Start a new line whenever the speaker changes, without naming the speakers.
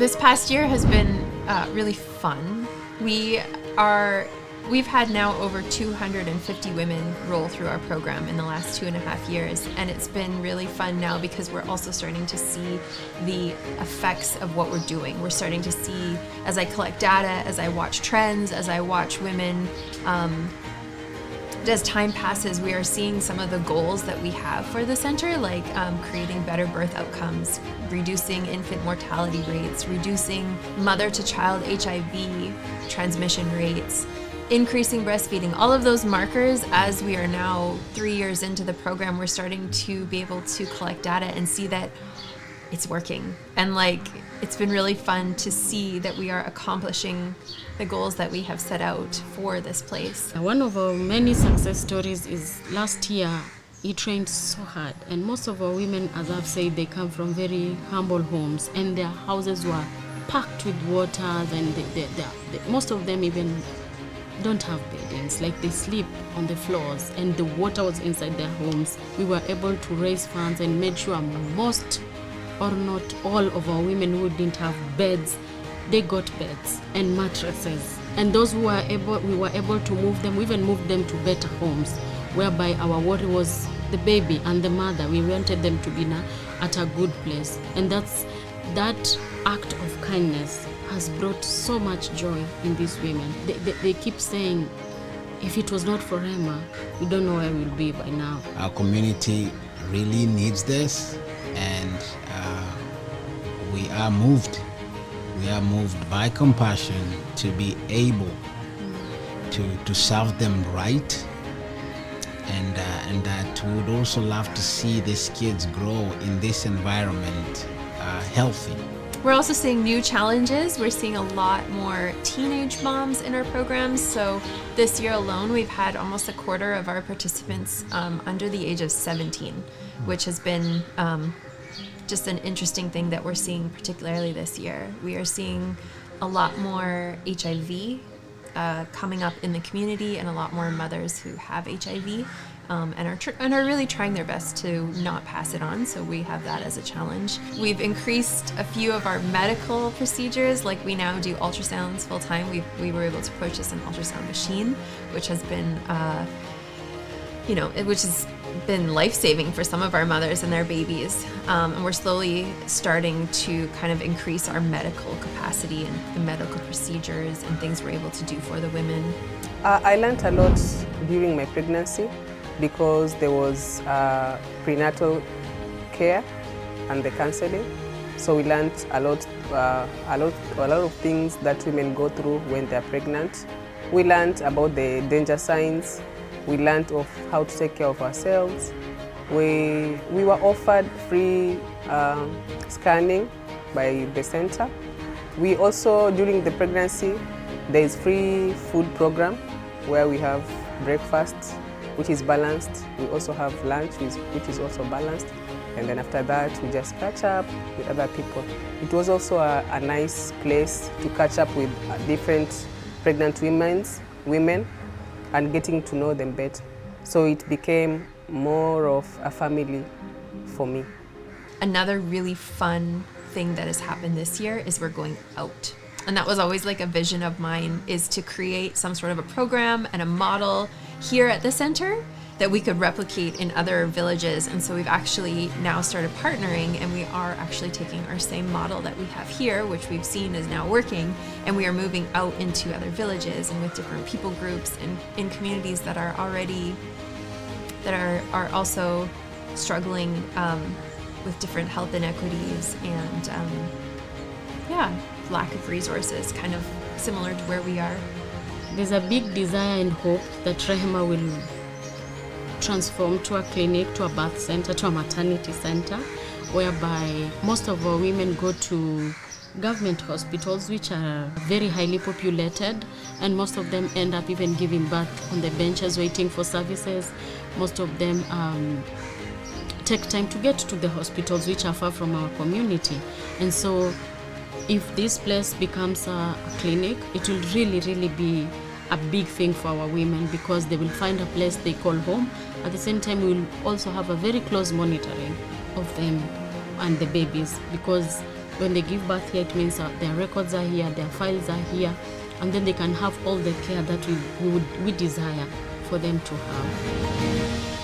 This past year has been really fun. We've had now over 250 women roll through our program in the last 2.5 years, and it's been really fun now because we're also starting to see the effects of what we're doing. We're starting to see, as I collect data, as I watch trends, as I watch women, as time passes, we are seeing some of the goals that we have for the center, like creating better birth outcomes, reducing infant mortality rates, reducing mother-to-child HIV transmission rates, increasing breastfeeding. All of those markers, as we are now 3 years into the program, we're starting to be able to collect data and see that it's working. And it's been really fun to see that we are accomplishing the goals that we have set out for this place.
One of our many success stories is last year, he trained so hard. And most of our women, as I've said, they come from very humble homes, and their houses were packed with water, and most of them even don't have beddings, they sleep on the floors, and the water was inside their homes. We were able to raise funds and made sure most, or not all, of our women who didn't have beds, they got beds and mattresses. And those who were able, we were able to move them. We even moved them to better homes, whereby our worry was the baby and the mother. We wanted them to be at a good place, and that act of kindness has brought so much joy in these women. They keep saying, if it was not for Emma, we don't know where we'll be by now.
Our community really needs this, and we are moved. We are moved by compassion to be able to serve them right, and that we would also love to see these kids grow in this environment healthy.
We're also seeing new challenges. We're seeing a lot more teenage moms in our programs. So this year alone, we've had almost a quarter of our participants under the age of 17, which has been just an interesting thing that we're seeing, particularly this year. We are seeing a lot more HIV coming up in the community, and a lot more mothers who have HIV. And are really trying their best to not pass it on, so we have that as a challenge. We've increased a few of our medical procedures, we now do ultrasounds full time. We were able to purchase an ultrasound machine, which has been, which has been life-saving for some of our mothers and their babies. And we're slowly starting to kind of increase our medical capacity and the medical procedures and things we're able to do for the women.
I learned a lot during my pregnancy, because there was prenatal care and the counseling. So we learned a lot of things that women go through when they're pregnant. We learned about the danger signs. We learned of how to take care of ourselves. We were offered free scanning by the center. We also, during the pregnancy, there is free food program where we have breakfast, which is balanced. We also have lunch, which is also balanced. And then after that, we just catch up with other people. It was also a nice place to catch up with different pregnant women and getting to know them better. So it became more of a family for me.
Another really fun thing that has happened this year is we're going out. And that was always a vision of mine, is to create some sort of a program and a model here at the center that we could replicate in other villages. And so we've actually now started partnering, and we are actually taking our same model that we have here, which we've seen is now working, and we are moving out into other villages and with different people groups and in communities that are already, are also struggling with different health inequities and lack of resources, kind of similar to where we are.
There's a big desire and hope that Rehema will transform to a clinic, to a birth center, to a maternity center, whereby most of our women go to government hospitals, which are very highly populated, and most of them end up even giving birth on the benches waiting for services. Most of them take time to get to the hospitals, which are far from our community. And so if this place becomes a clinic, it will really be a big thing for our women, because they will find a place they call home. At the same time, we will also have a very close monitoring of them and the babies, because when they give birth here, it means their records are here, their files are here, and then they can have all the care that we desire for them to have.